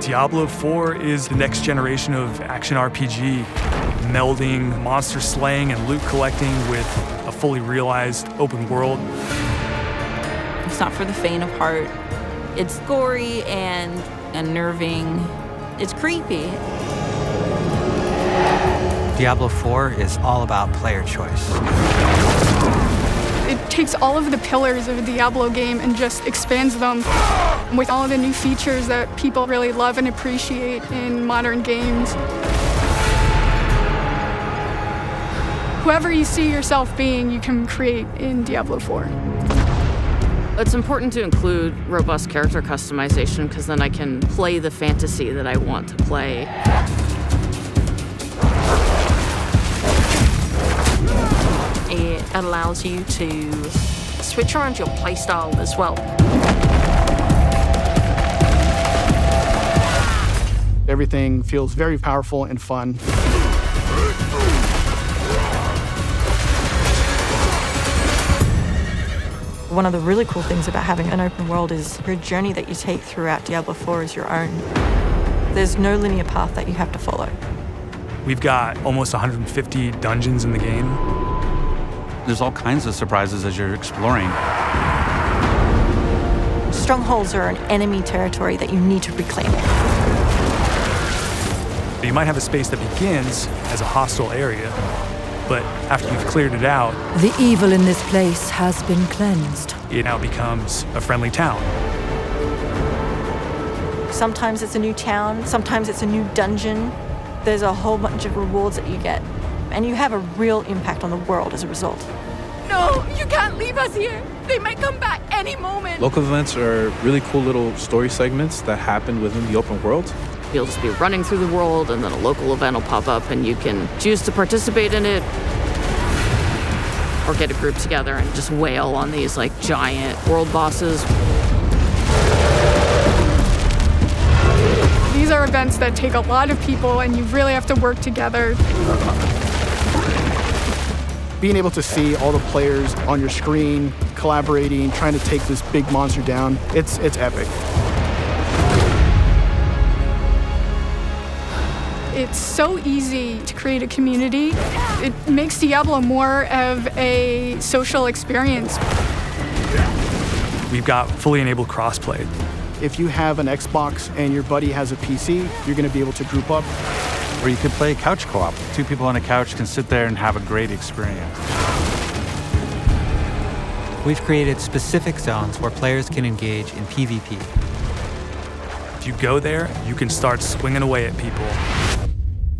Diablo IV is the next generation of action RPG, melding monster slaying and loot collecting with a fully realized open world. It's not for the faint of heart. It's gory and unnerving. It's creepy. Diablo IV is all about player choice. It takes all of the pillars of a Diablo game and just expands them with all of the new features that people really love and appreciate in modern games. Whoever you see yourself being, you can create in Diablo IV. It's important to include robust character customization because then I can play the fantasy that I want to play. It allows you to switch around your playstyle as well. Everything feels very powerful and fun. One of the really cool things about having an open world is your journey that you take throughout Diablo IV is your own. There's no linear path that you have to follow. We've got almost 150 dungeons in the game. There's all kinds of surprises as you're exploring. Strongholds are an enemy territory that you need to reclaim. You might have a space that begins as a hostile area, but after you've cleared it out, the evil in this place has been cleansed. It now becomes a friendly town. Sometimes it's a new town, sometimes it's a new dungeon. There's a whole bunch of rewards that you get, and you have a real impact on the world as a result. No, you can't leave us here. They might come back any moment. Local events are really cool little story segments that happen within the open world. You'll just be running through the world and then a local event will pop up and you can choose to participate in it or get a group together and just wail on these like giant world bosses. These are events that take a lot of people and you really have to work together. Being able to see all the players on your screen, collaborating, trying to take this big monster down, it's epic. It's so easy to create a community. It makes Diablo more of a social experience. We've got fully enabled crossplay. If you have an Xbox and your buddy has a PC, you're going to be able to group up. Or you could play couch co-op. 2 people on a couch can sit there and have a great experience. We've created specific zones where players can engage in PvP. If you go there, you can start swinging away at people.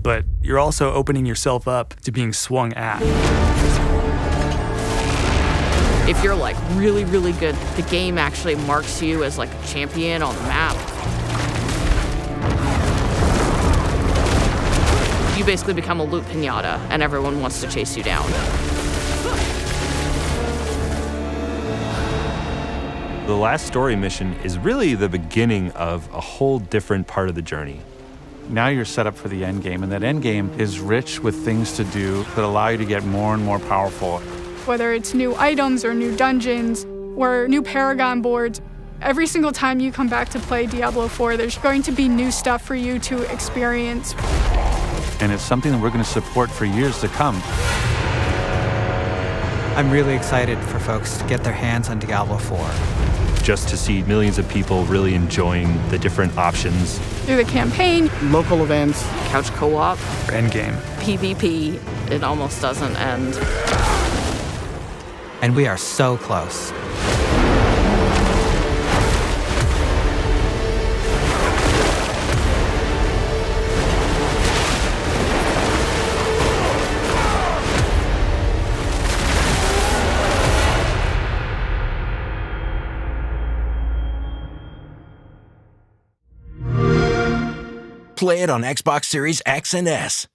But you're also opening yourself up to being swung at. If you're like really, really good, the game actually marks you as like a champion on the map. You basically become a loot pinata and everyone wants to chase you down. The last story mission is really the beginning of a whole different part of the journey. Now you're set up for the end game, and that end game is rich with things to do that allow you to get more and more powerful. Whether it's new items or new dungeons or new Paragon boards, every single time you come back to play Diablo IV, there's going to be new stuff for you to experience. And it's something that we're going to support for years to come. I'm really excited for folks to get their hands on Diablo IV. Just to see millions of people really enjoying the different options. Through the campaign, local events, couch co-op, endgame, PvP, it almost doesn't end. And we are so close. Play it on Xbox Series X and S.